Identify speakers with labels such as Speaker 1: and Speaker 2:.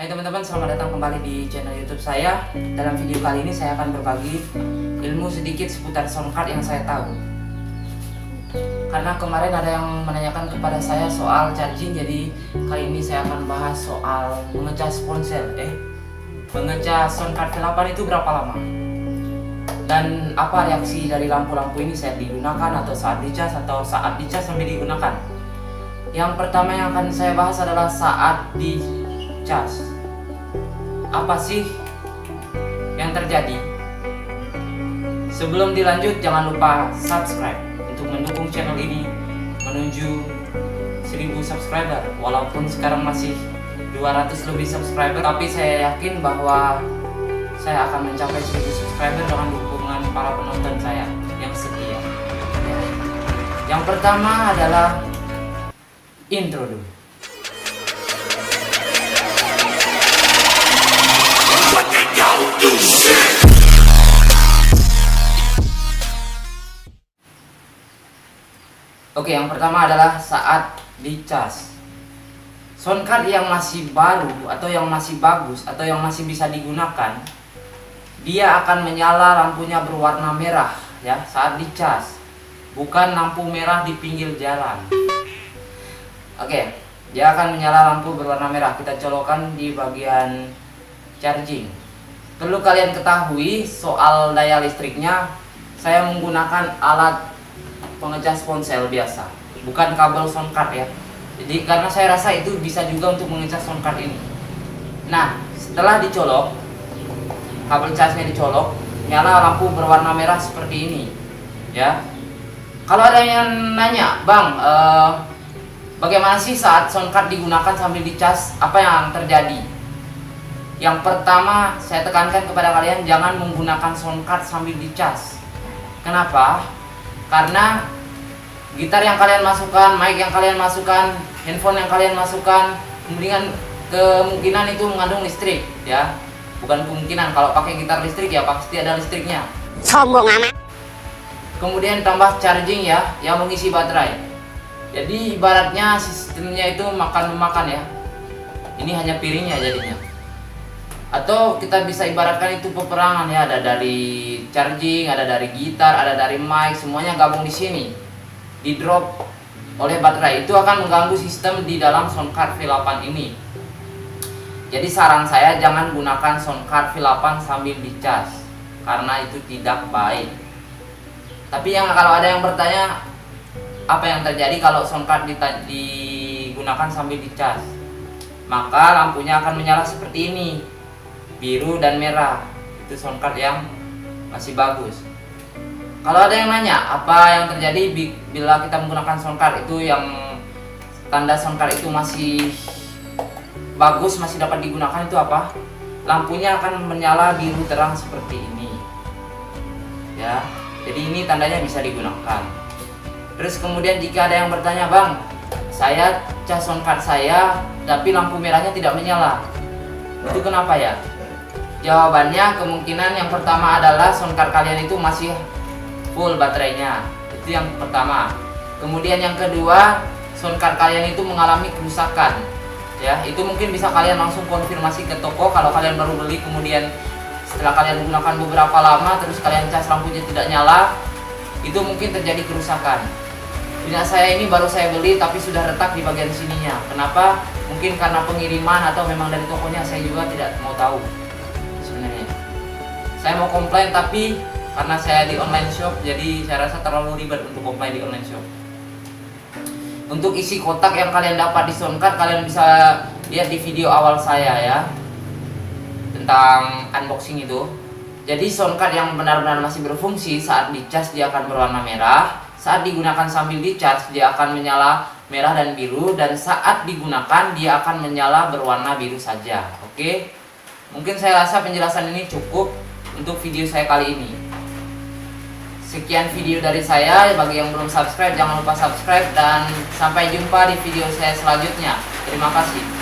Speaker 1: Hai teman-teman, selamat datang kembali di channel YouTube saya. Dalam video kali ini saya akan berbagi ilmu sedikit seputar soundcard yang saya tahu. Karena kemarin ada yang menanyakan kepada saya soal charging, jadi kali ini saya akan bahas soal mengecas ponsel. Mengecas soundcard V8 itu berapa lama? Dan apa reaksi dari lampu-lampu ini saat digunakan atau saat dicas sambil digunakan? Yang pertama yang akan saya bahas adalah saat dicas. Apa sih yang terjadi? Sebelum dilanjut, jangan lupa subscribe untuk mendukung channel ini menuju 1000 subscriber. Walaupun sekarang masih 200 lebih subscriber, tapi saya yakin bahwa saya akan mencapai 1000 subscriber dengan dukungan para penonton saya yang setia. Yang pertama adalah intro dulu. Oke, yang pertama adalah saat dicas. Soundcard yang masih baru atau yang masih bagus atau yang masih bisa digunakan, dia akan menyala lampunya berwarna merah ya saat dicas. Bukan lampu merah di pinggir jalan. Oke, dia akan menyala lampu berwarna merah. Kita colokkan di bagian charging. Perlu kalian ketahui soal daya listriknya, saya menggunakan alat pengecas ponsel biasa, bukan kabel soundcard ya. Jadi karena saya rasa itu bisa juga untuk mengecas soundcard ini. Nah, setelah dicolok, kabel casnya dicolok, nyala lampu berwarna merah seperti ini ya. Kalau ada yang nanya, Bang, bagaimana sih saat soundcard digunakan sambil dicas, apa yang terjadi? Yang pertama, saya tekankan kepada kalian jangan menggunakan soundcard sambil dicas. Kenapa? Karena gitar yang kalian masukkan, mic yang kalian masukkan, handphone yang kalian masukkan, kemungkinan itu mengandung listrik ya. Bukan kemungkinan, kalau pakai gitar listrik ya pasti ada listriknya.
Speaker 2: Sombong amat.
Speaker 1: Kemudian tambah charging ya, yang mengisi baterai. Jadi ibaratnya sistemnya itu makan-memakan ya. Ini hanya piringnya jadinya. Atau kita bisa ibaratkan itu peperangan ya, ada dari charging, ada dari gitar, ada dari mic, semuanya gabung di sini. Di drop oleh baterai, itu akan mengganggu sistem di dalam soundcard V8 ini. Jadi saran saya jangan gunakan soundcard V8 sambil dicas, karena itu tidak baik. Tapi kalau ada yang bertanya apa yang terjadi kalau soundcard digunakan sambil dicas, maka lampunya akan menyala seperti ini, biru dan merah. Itu soundcard yang masih bagus. Kalau ada yang nanya apa yang terjadi bila kita menggunakan soundcard itu, yang tanda soundcard itu masih bagus, masih dapat digunakan, itu apa? Lampunya akan menyala biru terang seperti ini ya. Jadi ini tandanya bisa digunakan. Terus kemudian jika ada yang bertanya, Bang, saya cas soundcard saya tapi lampu merahnya tidak menyala, itu kenapa ya? Jawabannya kemungkinan yang pertama adalah soundcard kalian itu masih full baterainya. Itu yang pertama. Kemudian yang kedua, soundcard kalian itu mengalami kerusakan ya. Itu mungkin bisa kalian langsung konfirmasi ke toko kalau kalian baru beli, kemudian setelah kalian menggunakan beberapa lama terus kalian cas lampunya tidak nyala, itu mungkin terjadi kerusakan. Punya saya ini baru saya beli tapi sudah retak di bagian sininya. Kenapa? Mungkin karena pengiriman atau memang dari tokonya, saya juga tidak mau tahu sebenarnya. Saya mau komplain tapi karena saya di online shop, jadi saya rasa terlalu ribet untuk komplain di online shop. Untuk isi kotak yang kalian dapat di soundcard, kalian bisa lihat di video awal saya ya, tentang unboxing itu. Jadi soundcard yang benar-benar masih berfungsi saat dicas dia akan berwarna merah, saat digunakan sambil dicas dia akan menyala merah dan biru, dan saat digunakan dia akan menyala berwarna biru saja. Oke, mungkin saya rasa penjelasan ini cukup untuk video saya kali ini. Sekian video dari saya. Bagi yang belum subscribe, jangan lupa subscribe, dan sampai jumpa di video saya selanjutnya. Terima kasih.